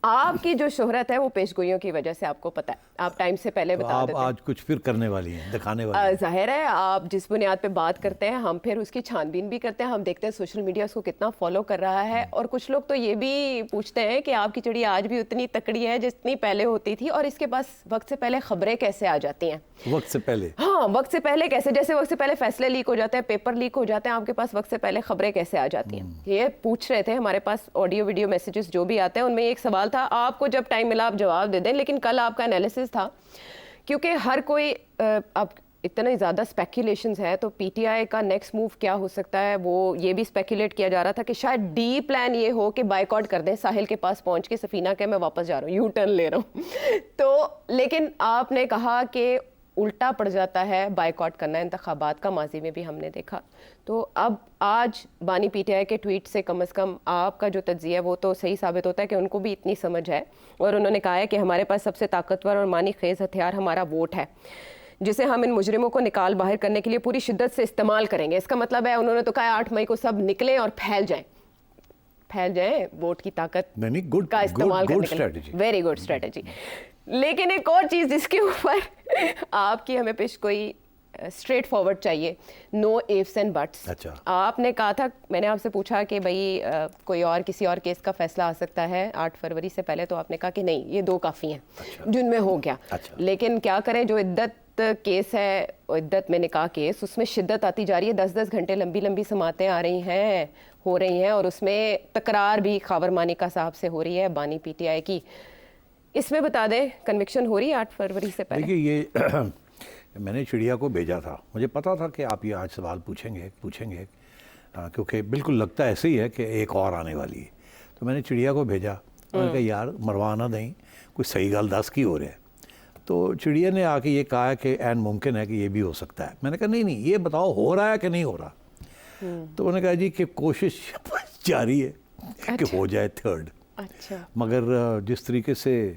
آپ کی جو شہرت ہے وہ پیش گوئیوں کی وجہ سے آپ کو پتہ ہے, آپ ٹائم سے پہلے بتا دیتے ہیں. آپ آج کچھ پھر کرنے والی ہیں, دکھانے والی ہیں. ظاہر ہے آپ جس بنیاد پہ بات کرتے ہیں ہم پھر اس کی چھان بین بھی کرتے ہیں, ہم دیکھتے ہیں سوشل میڈیا اس کو کتنا فالو کر رہا ہے, اور کچھ لوگ تو یہ بھی پوچھتے ہیں کہ آپ کی چڑیا آج بھی اتنی تکڑی ہے جتنی پہلے ہوتی تھی, اور اس کے پاس وقت سے پہلے خبریں کیسے آ جاتی ہیں. وقت سے پہلے؟ ہاں, وقت سے پہلے کیسے, جیسے وقت سے پہلے فیصلے لیک ہو جاتے ہیں, پیپر لیک ہو جاتے ہیں, آپ کے پاس وقت سے پہلے خبریں کیسے آ جاتی ہیں. یہ پوچھ رہے تھے, ہمارے پاس آڈیو ویڈیو میسیجز جو بھی آتے ہیں ان میں ایک سوال تھا, آپ کو جب ٹائم ملا آپ جواب دے دیں, لیکن کل آپ کا انالیسس تھا کیونکہ ہر کوئی اب اتنے زیادہ اسپیکولیشنز ہے, تو پی ٹی آئی کا نیکسٹ موو کیا ہو سکتا ہے وہ یہ بھی اسپیکولیٹ کیا جا رہا تھا کہ شاید ڈی پلان یہ ہو کہ بائیکاٹ کر دیں, ساحل کے پاس پہنچ کے سفینہ کہ میں واپس جا رہا ہوں, یو ٹرن لے رہا ہوں. تو لیکن آپ نے کہا کہ الٹا پڑ جاتا ہے بائیکاٹ کرنا, انتخابات کا ماضی میں بھی ہم نے دیکھا. تو اب آج بانی پی ٹی آئی کے ٹویٹ سے کم از کم آپ کا جو تجزیہ ہے وہ تو صحیح ثابت ہوتا ہے کہ ان کو بھی اتنی سمجھ ہے, اور انہوں نے کہا ہے کہ ہمارے پاس سب سے طاقتور اور معنی خیز ہتھیار ہمارا ووٹ ہے, جسے ہم ان مجرموں کو نکال باہر کرنے کے لیے پوری شدت سے استعمال کریں گے. اس کا مطلب ہے انہوں نے تو کہا 8 مئی کو سب نکلیں اور پھیل جائیں ووٹ کی طاقت کا استعمال کرنے کے لیے. Very good strategy. لیکن ایک اور چیز جس کے اوپر آپ کی ہمیں پیش کوئی اسٹریٹ فارورڈ چاہیے, نو ایفس اینڈ بٹس. آپ نے کہا تھا, میں نے آپ سے پوچھا کہ بھائی کوئی اور کسی اور کیس کا فیصلہ آ سکتا ہے 8 فروری سے پہلے, تو آپ نے کہا کہ نہیں, یہ 2 کافی ہیں جن میں ہو گیا. لیکن کیا کریں, جو عدت کیس ہے, عدت میں نکاح کیس, اس میں شدت آتی جا رہی ہے, 10-10 گھنٹے لمبی سماعتیں آ رہی ہیں, ہو رہی ہیں, اور اس میں تکرار بھی خاور مانیکا صاحب سے ہو رہی ہے, بانی پی ٹی آئی کی. اس میں بتا دیں کنوکشن ہو رہی ہے 8 فروری سے پہلے؟ دیکھیے, یہ میں نے چڑیا کو بھیجا تھا, مجھے پتا تھا کہ آپ یہ آج سوال پوچھیں گے کیونکہ بالکل لگتا ایسے ہی ہے کہ ایک اور آنے والی ہے. تو میں نے چڑیا کو بھیجا, میں نے کہا یار مروا نہ دیں, کوئی صحیح گل دس کی ہو رہا ہے. تو چڑیا نے آ کے یہ کہا کہ عین ممکن ہے کہ یہ بھی ہو سکتا ہے. میں نے کہا نہیں, یہ بتاؤ ہو رہا ہے کہ نہیں ہو رہا. تو انہوں نے کہا جی کہ کوشش جاری ہے کہ ہو جائے 3rd. مگر جس طریقے سے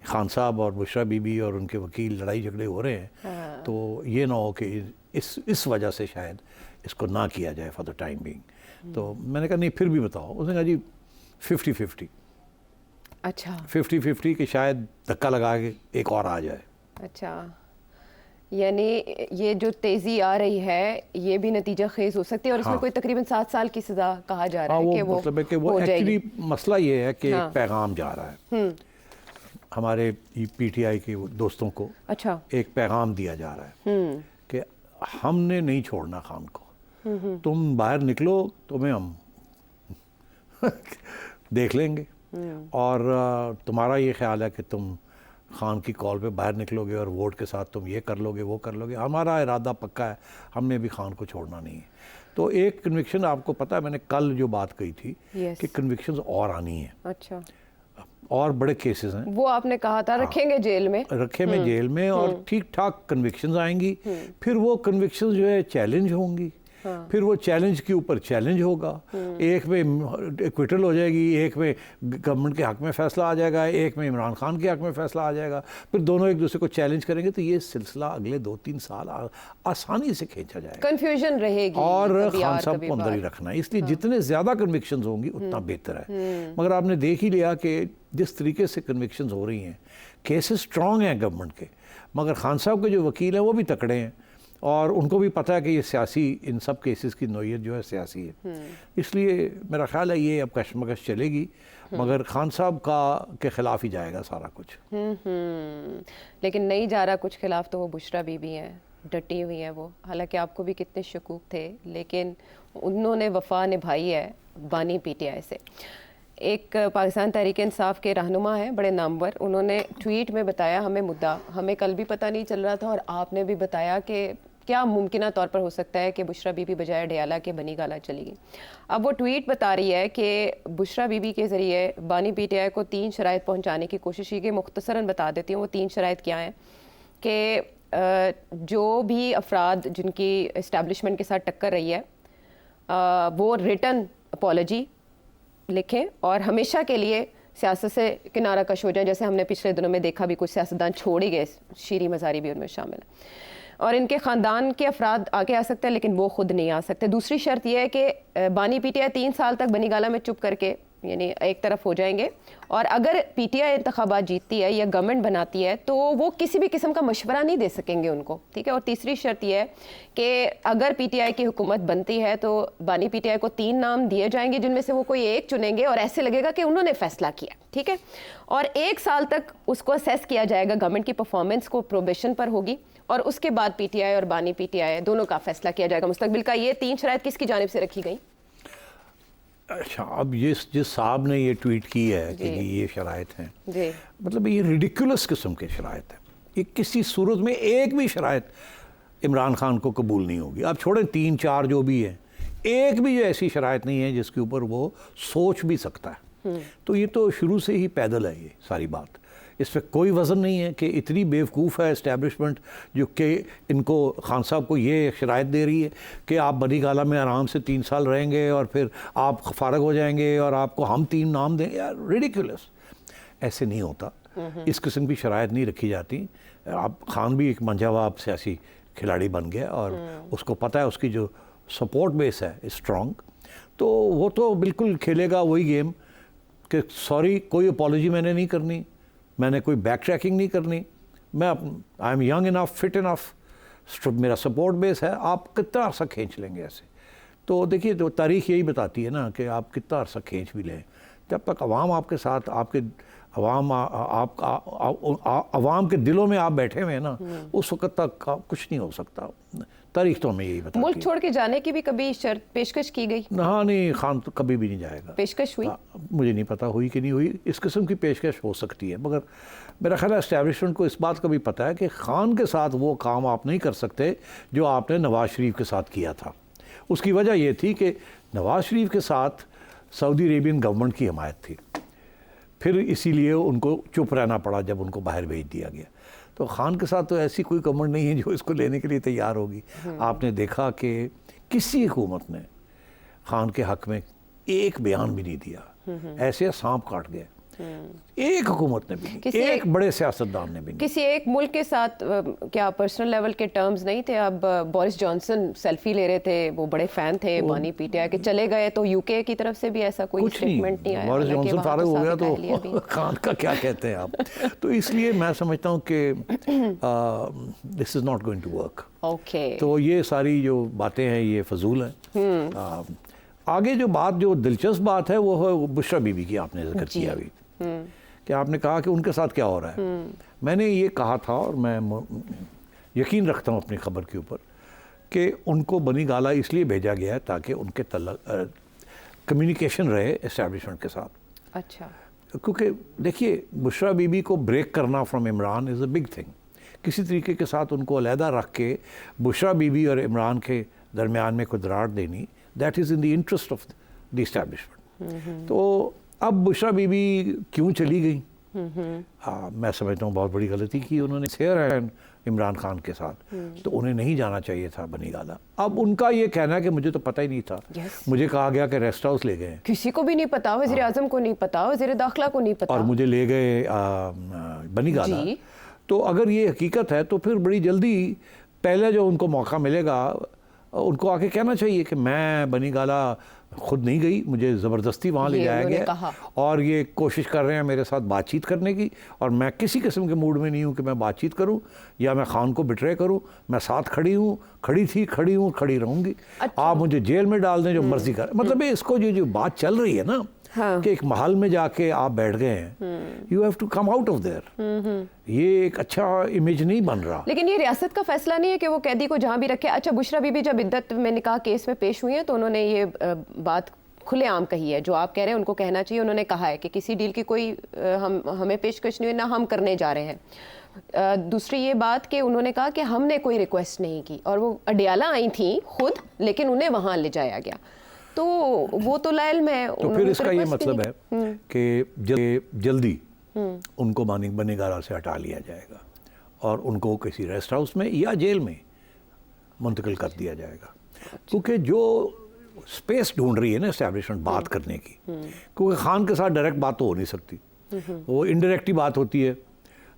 خان صاحب اور بشرا بی بی اور ان کے وکیل لڑائی جھگڑے ہو رہے ہیں, تو یہ نہ ہو کہ اس وجہ سے شاید اس کو نہ کیا جائے فار دا ٹائم بینگ. تو میں نے کہا نہیں پھر بھی بتاؤ. اس نے کہا جی 50-50. اچھا 50-50 کہ شاید دھکا لگا کے ایک اور آ جائے. اچھا, یعنی یہ جو تیزی آ رہی ہے یہ بھی نتیجہ خیز ہو سکتی ہے, اور اس میں کوئی تقریباً 7 سال کی سزا کہا جا رہا ہے کہ وہ مطلب ہے کہ وہ ایکچولی مسئلہ یہ ہے کہ ایک پیغام جا رہا ہے ہمارے پی ٹی آئی کے دوستوں کو. اچھا, ایک پیغام دیا جا رہا ہے کہ ہم نے نہیں چھوڑنا خان کو, تم باہر نکلو تمہیں ہم دیکھ لیں گے, اور تمہارا یہ خیال ہے کہ تم خان کی کال پہ باہر نکلو گے اور ووٹ کے ساتھ تم یہ کر لو گے وہ کر لو گے. ہمارا ارادہ پکا ہے, ہم نے بھی خان کو چھوڑنا نہیں ہے. تو ایک کنوکشن آپ کو پتہ ہے, میں نے کل جو بات کہی تھی کہ کنوکشنز اور آنی ہیں. اچھا, اور بڑے کیسز ہیں, وہ آپ نے کہا تھا رکھیں گے جیل میں, اور ٹھیک ٹھاک کنوکشنز آئیں گی. پھر وہ کنوکشنز جو ہے چیلنج ہوں گی, پھر وہ چیلنج کے اوپر چیلنج ہوگا. ایک میں ایکویٹل ہو جائے گی, ایک میں گورنمنٹ کے حق میں فیصلہ آ جائے گا, ایک میں عمران خان کے حق میں فیصلہ آ جائے گا. پھر دونوں ایک دوسرے کو چیلنج کریں گے, تو یہ سلسلہ اگلے 2-3 سال آسانی سے کھینچا جائے گا. کنفیوژن رہے گی, اور خان صاحب کو اندر ہی رکھنا ہے. اس لیے جتنے زیادہ کنوکشنز ہوں گی اتنا بہتر ہے. مگر آپ نے دیکھ ہی لیا کہ جس طریقے سے کنوکشنز ہو رہی ہیں, کیسز سٹرونگ ہیں گورنمنٹ کے, مگر خان صاحب کے جو وکیل ہیں وہ بھی تکڑے ہیں, اور ان کو بھی پتہ ہے کہ یہ سیاسی, ان سب کیسز کی نوعیت جو ہے سیاسی ہے. اس لیے میرا خیال ہے یہ اب کشمکش چلے گی, مگر خان صاحب کے خلاف ہی جائے گا سارا کچھ. لیکن نہیں جا رہا کچھ خلاف, تو وہ بشرا بی بی ہیں, ڈٹی ہوئی ہیں وہ. حالانکہ آپ کو بھی کتنے شکوک تھے, لیکن انہوں نے وفا نبھائی ہے بانی پی ٹی آئی سے. ایک پاکستان تحریک انصاف کے رہنما ہیں بڑے نامور, انہوں نے ٹویٹ میں بتایا ہمیں مدعا, ہمیں کل بھی پتہ نہیں چل رہا تھا, اور آپ نے بھی بتایا کہ کیا ممکنہ طور پر ہو سکتا ہے کہ بشرا بی بی بجائے ڈیالہ کے بنی گالہ چلی گئی. اب وہ ٹویٹ بتا رہی ہے کہ بشرا بی بی کے ذریعے بانی پی ٹی آئی کو 3 شرائط پہنچانے کی کوشش کی گئی. مختصراً بتا دیتی ہوں وہ 3 شرائط کیا ہیں کہ جو بھی افراد جن کی اسٹیبلشمنٹ کے ساتھ ٹکر رہی ہے وہ ریٹن اپالوجی لکھیں, اور ہمیشہ کے لیے سیاست سے کنارہ کش ہو جائیں, جیسے ہم نے پچھلے دنوں میں دیکھا بھی کچھ سیاستدان چھوڑ ہی گئے, شیریں مزاری بھی ان میں شامل ہے. اور ان کے خاندان کے افراد آگے آ سکتے ہیں لیکن وہ خود نہیں آ سکتے. دوسری شرط یہ ہے کہ بانی پی ٹی آئی 3 سال تک بنی گالہ میں چپ کر کے یعنی ایک طرف ہو جائیں گے. اور اگر پی ٹی آئی انتخابات جیتتی ہے یا گورنمنٹ بناتی ہے تو وہ کسی بھی قسم کا مشورہ نہیں دے سکیں گے ان کو, ٹھیک ہے. اور تیسری شرط یہ ہے کہ اگر پی ٹی آئی کی حکومت بنتی ہے تو بانی پی ٹی آئی کو 3 نام دیے جائیں گے جن میں سے وہ کوئی ایک چنیں گے اور ایسے لگے گا کہ انہوں نے فیصلہ کیا, ٹھیک ہے. اور 1 سال تک اس کو اسیس کیا جائے گا, گورنمنٹ کی پرفارمنس کو پروبیشن پر ہوگی, اور اس کے بعد پی ٹی آئی اور بانی پی ٹی آئی دونوں کا فیصلہ کیا جائے گا مستقبل کا. یہ 3 شرائط کس کی جانب سے رکھی گئیں؟ اچھا, اب جس صاحب نے یہ ٹویٹ کی ہے کہ یہ شرائط ہیں, جی مطلب یہ ریڈیکولس قسم کے شرائط ہیں. یہ کسی صورت میں ایک بھی شرائط عمران خان کو قبول نہیں ہوگی. آپ چھوڑیں 3-4 جو بھی ہیں, ایک بھی جو ایسی شرائط نہیں ہے جس کے اوپر وہ سوچ بھی سکتا ہے. تو یہ تو شروع سے ہی پیدل ہے یہ ساری بات. اس پہ کوئی وزن نہیں ہے کہ اتنی بیوقوف ہے اسٹیبلشمنٹ جو کہ ان کو خان صاحب کو یہ شرائط دے رہی ہے کہ آپ بنی گالہ میں آرام سے 3 سال رہیں گے اور پھر آپ فارغ ہو جائیں گے اور آپ کو ہم 3 نام دیں گے. یار ریڈیکولس, ایسے نہیں ہوتا. اس قسم کی شرائط نہیں رکھی جاتی. آپ خان بھی ایک منجاواب سیاسی کھلاڑی بن گیا اور اس کو پتہ ہے اس کی جو سپورٹ بیس ہے اسٹرانگ, تو وہ تو بالکل کھیلے گا وہی گیم کہ سوری کوئی اپالوجی میں نے نہیں کرنی, میں نے کوئی بیک ٹریکنگ نہیں کرنی, میں I am young enough, fit enough, میرا سپورٹ بیس ہے. آپ کتنا عرصہ کھینچ لیں گے ایسے؟ تو دیکھیے تو تاریخ یہی بتاتی ہے نا کہ آپ کتنا عرصہ کھینچ بھی لیں. جب تک عوام آپ کے ساتھ, آپ کے عوام کے دلوں میں آپ بیٹھے ہوئے ہیں نا, اس وقت تک کچھ نہیں ہو سکتا. تاریخ تو ہمیں یہی بتاتی ہے. ملک چھوڑ کے جانے کی بھی کبھی شرط پیشکش کی گئی؟ ہاں نہیں, خان تو کبھی بھی نہیں جائے گا. پیشکش ہوئی؟ مجھے نہیں پتا ہوئی کہ نہیں ہوئی. اس قسم کی پیشکش ہو سکتی ہے, مگر میرا خیال ہے اسٹیبلشمنٹ کو اس بات کا بھی پتہ ہے کہ خان کے ساتھ وہ کام آپ نہیں کر سکتے جو آپ نے نواز شریف کے ساتھ کیا تھا. اس کی وجہ یہ تھی کہ نواز شریف کے ساتھ سعودی عربین گورنمنٹ کی حمایت تھی, پھر اسی لیے ان کو چپ رہنا پڑا جب ان کو باہر بھیج دیا گیا. تو خان کے ساتھ تو ایسی کوئی گورنمنٹ نہیں ہے جو اس کو لینے کے لیے تیار ہوگی. آپ نے دیکھا کہ کسی حکومت نے خان کے حق میں ایک بیان بھی نہیں دیا, ایسے سانپ کاٹ گئے. ایک حکومت نے بھی نہیں, ایک بڑے سیاستدان نے بھی نہیں. کسی ایک ملک کے ساتھ کیا پرسنل لیول کے ٹرمز نہیں تھے؟ اب بورس جانسن سیلفی لے رہے تھے, وہ بڑے فین تھے بانی پی ٹی آئی کے, چلے گئے تو یو کے کی طرف سے بھی ایسا کوئی اسٹیٹمنٹ نہیں آیا. بورس جانسن فارغ ہو گیا تو خان کا کیا کہتے ہیں آپ. تو اس لیے میں سمجھتا ہوں کہ this is not going to work. تو یہ ساری جو باتیں ہیں یہ فضول ہیں. آگے جو بات, جو دلچسپ بات ہے وہ ہے بشرا بی بی کی. آپ نے ذکر کیا ابھی کہ آپ نے کہا کہ ان کے ساتھ کیا ہو رہا ہے. میں نے یہ کہا تھا اور میں یقین رکھتا ہوں اپنی خبر کے اوپر کہ ان کو بنی گالہ اس لیے بھیجا گیا ہے تاکہ ان کے کمیونیکیشن رہے اسٹیبلشمنٹ کے ساتھ. اچھا, کیونکہ دیکھیے بشرا بی بی کو بریک کرنا from Imran is a big thing. کسی طریقے کے ساتھ ان کو علیحدہ رکھ کے بشرا بی بی اور عمران کے درمیان میں کوئی دراڑ دینی, that is in the interest of the establishment. تو اب بشرا بی بی کیوں چلی گئی؟ میں سمجھتا ہوں بہت بڑی غلطی کی انہوں نے شیئر ہے عمران خان کے ساتھ, تو انہیں نہیں جانا چاہیے تھا بنی گالہ. اب ان کا یہ کہنا ہے کہ مجھے تو پتہ ہی نہیں تھا, مجھے کہا گیا کہ ریسٹ ہاؤس لے گئے. کسی کو بھی نہیں پتا, وزیر اعظم کو نہیں پتا, وزیر داخلہ کو نہیں پتا, اور مجھے لے گئے بنی گالہ. تو اگر یہ حقیقت ہے تو پھر بڑی جلدی پہلے جو ان کو موقع ملے گا ان کو آ کے کہنا چاہیے کہ میں بنی گالہ خود نہیں گئی, مجھے زبردستی وہاں لے جایا گیا اور یہ کوشش کر رہے ہیں میرے ساتھ بات چیت کرنے کی, اور میں کسی قسم کے موڈ میں نہیں ہوں کہ میں بات چیت کروں یا میں خان کو بٹرے کروں. میں ساتھ کھڑی ہوں, کھڑی ہوں, کھڑی رہوں گی. آپ مجھے جیل میں ڈال دیں جو مرضی کریں. مطلب اس کو جو بات چل رہی ہے نا کہ ایک محل میں جا کے آپ بیٹھ گئے ہیں, you have to come out of there. یہ ایک اچھا امیج نہیں بن رہا. لیکن یہ ریاست کا فیصلہ نہیں ہے کہ وہ قیدی کو جہاں بھی رکھے. اچھا, بشرا بی بی جب عدت میں نکاح کیس میں پیش ہوئی ہیں تو انہوں نے یہ بات کھلے عام کہی ہے, جو آپ کہہ رہے ہیں ان کو کہنا چاہیے. انہوں نے کہا ہے کہ کسی ڈیل کی کوئی ہمیں پیشکش نہیں ہوئی, نہ ہم کرنے جا رہے ہیں. دوسری یہ بات کہ انہوں نے کہا کہ ہم نے کوئی ریکویسٹ نہیں کی, اور وہ اڈیالہ آئی تھیں خود, لیکن انہیں وہاں لے جایا گیا. تو وہ تو لا علم ہے. تو پھر اس کا یہ مطلب ہے کہ جلدی ان کو بنی گالہ سے ہٹا لیا جائے گا اور ان کو کسی ریسٹ ہاؤس میں یا جیل میں منتقل کر دیا جائے گا. کیونکہ جو سپیس ڈھونڈ رہی ہے نا اسٹیبلشمنٹ بات کرنے کی, کیونکہ خان کے ساتھ ڈائریکٹ بات تو ہو نہیں سکتی, وہ انڈائریکٹ ہی بات ہوتی ہے.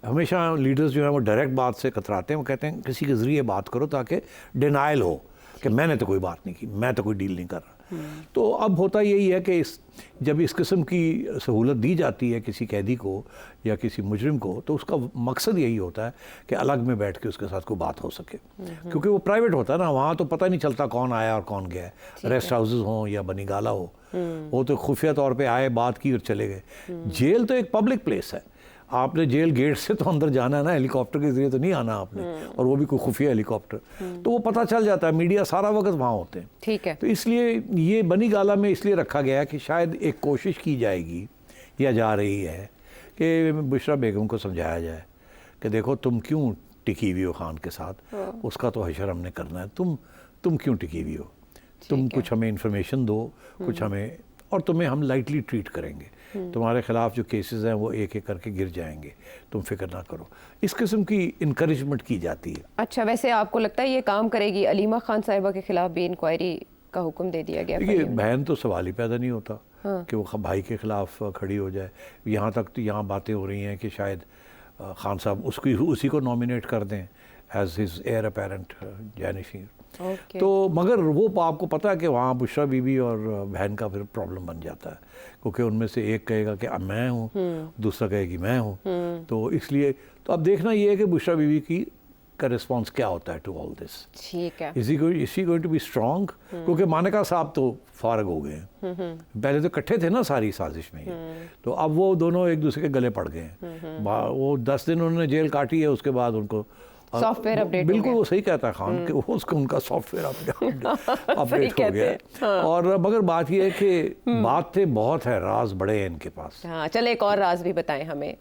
ہمیشہ لیڈرز جو ہیں وہ ڈائریکٹ بات سے کتراتے ہیں. وہ کہتے ہیں کسی کے ذریعے بات کرو تاکہ ڈینائل ہو کہ میں نے تو کوئی بات نہیں کی, میں تو کوئی ڈیل نہیں کر رہا. تو اب ہوتا یہی ہے کہ جب اس قسم کی سہولت دی جاتی ہے کسی قیدی کو یا کسی مجرم کو تو اس کا مقصد یہی ہوتا ہے کہ الگ میں بیٹھ کے اس کے ساتھ کوئی بات ہو سکے، کیونکہ وہ پرائیویٹ ہوتا ہے نا، وہاں تو پتہ نہیں چلتا کون آیا اور کون گیا ہے، ریسٹ ہاؤسز ہوں یا بنی گالا ہو، وہ تو خفیہ طور پہ آئے، بات کی اور چلے گئے۔ جیل تو ایک پبلک پلیس ہے، آپ نے جیل گیٹ سے تو اندر جانا ہے نا، ہیلی کاپٹر کے ذریعے تو نہیں آنا آپ نے، اور وہ بھی کوئی خفیہ ہیلی کاپٹر، تو وہ پتہ چل جاتا ہے، میڈیا سارا وقت وہاں ہوتے ہیں۔ ٹھیک ہے، تو اس لیے یہ بنی گالا میں اس لیے رکھا گیا کہ شاید ایک کوشش کی جائے گی یا جا رہی ہے کہ بشرا بیگم کو سمجھایا جائے کہ دیکھو تم کیوں ٹکی ہوئی ہو خان کے ساتھ، اس کا تو حشر ہم نے کرنا ہے، تم کیوں ٹکی ہوئی ہو، تم کچھ ہمیں انفارمیشن دو، کچھ ہمیں، اور تمہیں ہم لائٹلی ٹریٹ کریں گے، تمہارے خلاف جو کیسز ہیں وہ ایک ایک کر کے گر جائیں گے، تم فکر نہ کرو، اس قسم کی انکریجمنٹ کی جاتی ہے۔ اچھا، ویسے آپ کو لگتا ہے یہ کام کرے گی؟ علیمہ خان صاحبہ کے خلاف بھی انکوائری کا حکم دے دیا گیا؟ یہ بہن تو سوال ہی پیدا نہیں ہوتا کہ وہ بھائی کے خلاف کھڑی ہو جائے، یہاں تک تو یہاں باتیں ہو رہی ہیں کہ شاید خان صاحب اسی کو نامینیٹ کر دیں ایز ہز ایئر اپیرنٹ جانشین، تو مگر وہ آپ کو پتہ ہے کہ وہاں بشرا بی بی اور بہن کا پھر پرابلم بن جاتا ہے، کیونکہ ان میں سے ایک کہے گا کہ میں ہوں، دوسرا کہے گی میں ہوں، تو اس لیے تو اب دیکھنا یہ ہے کہ بشرا بی بی کی کا رسپانس کیا ہوتا ہے ٹو آل دس۔ ٹھیک ہے، is he going to be strong? کیونکہ مانیکا صاحب تو فارغ ہو گئے ہیں، پہلے تو اکٹھے تھے نا ساری سازش میں، تو اب وہ دونوں ایک دوسرے کے گلے پڑ گئے ہیں، وہ 10 دن انہوں نے جیل کاٹی ہے، اس کے بعد ان کو سافٹ ویئر اپڈیٹ، بالکل وہ صحیح کہتا ہے خان کہ ان کا سافٹ ویئر اپڈیٹ ہو گیا، اور مگر بات یہ ہے کہ باتیں بہت ہے، راز بڑے ہیں ان کے پاس۔ ہاں، چلے ایک اور راز بھی بتائیں ہمیں۔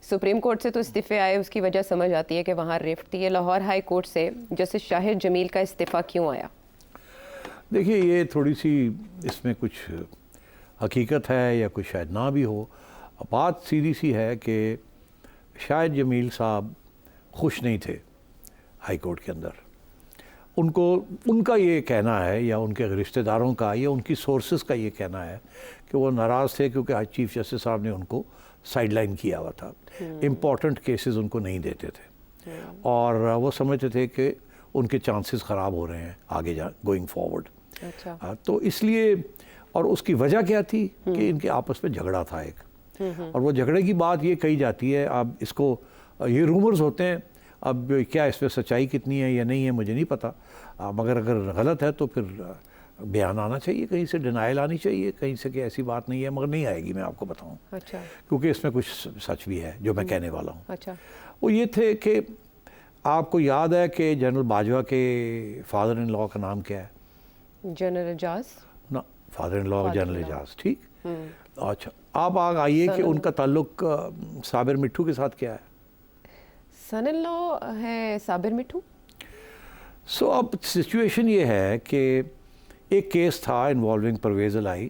سپریم کورٹ سے تو استعفے آئے، اس کی وجہ سمجھ آتی ہے کہ وہاں رفٹ تھی، لاہور ہائی کورٹ سے جسٹس شاہد جمیل کا استعفیٰ کیوں آیا؟ دیکھیے یہ تھوڑی سی اس میں کچھ حقیقت ہے یا کچھ شاید نہ بھی ہو، بات سیدھی سی ہے کہ شاہد جمیل صاحب خوش نہیں تھے ہائی کورٹ کے اندر، ان کا یہ کہنا ہے یا ان کے رشتہ داروں کا یا ان کی سورسز کا یہ کہنا ہے کہ وہ ناراض تھے کیونکہ چیف جسٹس صاحب نے ان کو سائیڈ لائن کیا ہوا تھا، امپورٹنٹ کیسز ان کو نہیں دیتے تھے، اور وہ سمجھتے تھے کہ ان کے چانسز خراب ہو رہے ہیں آگے گوئنگ فارورڈ، تو اس لیے، اور اس کی وجہ کیا تھی کہ ان کے آپس میں جھگڑا تھا ایک، اور وہ جھگڑے کی بات یہ کہی جاتی ہے، اب اس کو یہ رومرز ہوتے ہیں، اب کیا اس میں سچائی کتنی ہے یا نہیں ہے مجھے نہیں پتا، مگر اگر غلط ہے تو پھر بیان آنا چاہیے، کہیں سے ڈینائل آنی چاہیے کہیں سے کہ ایسی بات نہیں ہے، مگر نہیں آئے گی، میں آپ کو بتاؤں، اچھا، کیونکہ اس میں کچھ سچ بھی ہے جو میں کہنے والا ہوں۔ اچھا، وہ یہ تھے کہ آپ کو یاد ہے کہ جنرل باجوہ کے فادر ان لاء کا نام کیا ہے؟ جنرل اجاز؟ نہ، فادر ان لاء جنرل اجاز، ٹھیک، اچھا، آپ آئیے کہ ان کا تعلق صابر مٹھو کے ساتھ کیا ہے؟ سن ان لاء ہے صابر مٹھو۔ سو اب سچویشن یہ ہے کہ ایک کیس تھا انوالونگ پرویز الہی،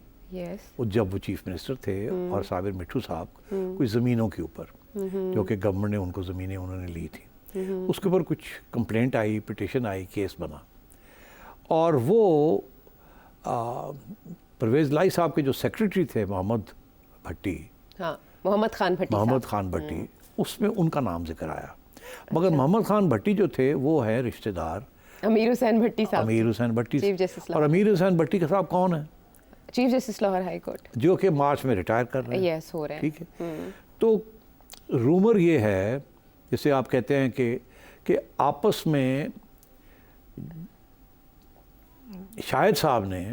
جب وہ چیف منسٹر تھے، اور صابر مٹھو صاحب کچھ زمینوں کے اوپر، جو کہ گورنمنٹ نے ان کو زمینیں انہوں نے لی تھی، اس کے اوپر کچھ کمپلینٹ آئی، پٹیشن آئی، کیس بنا، اور وہ پرویز الہی صاحب کے جو سیکریٹری تھے محمد بھٹی، محمد خان بھٹی، اس میں ان کا نام ذکر آیا، مگر محمد خان بھٹی جو تھے وہ ہے رشتہ دار امیر حسین بھٹی صاحب، امیر حسین بھٹی، چیف جسٹس، اور امیر حسین بھٹی صاحب کون ہیں؟ Chief justice Lahore high court, جو کہ مارچ میں ریٹائر کر رہے ہیں، یس ہو رہے ہیں، ٹھیک ہے، تو رومر یہ ہے جسے آپ کہتے ہیں کہ آپس میں شاہد صاحب نے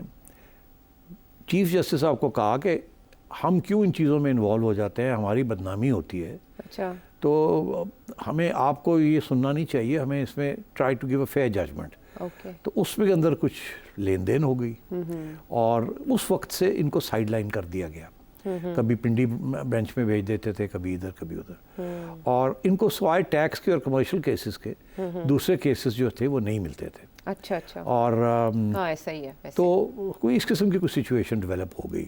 چیف جسٹس صاحب کو کہا کہ ہم کیوں ان چیزوں میں انوالو ہو جاتے ہیں، ہماری بدنامی ہوتی ہے، اچھا، تو ہمیں آپ کو یہ سننا نہیں چاہیے، ہمیں اس میں try to give a fair judgement, تو اس میں اندر کچھ لین دین ہو گئی، اور اس وقت سے ان کو سائیڈ لائن کر دیا گیا، کبھی پنڈی بینچ میں بھیج دیتے تھے، کبھی ادھر کبھی ادھر، اور ان کو سوائے ٹیکس کے اور کمرشل کیسز کے دوسرے کیسز جو تھے وہ نہیں ملتے تھے، اچھا، اور ہاں ایسا ہی ہے، تو کوئی اس قسم کی کوئی سچویشن ڈیولپ ہو گئی۔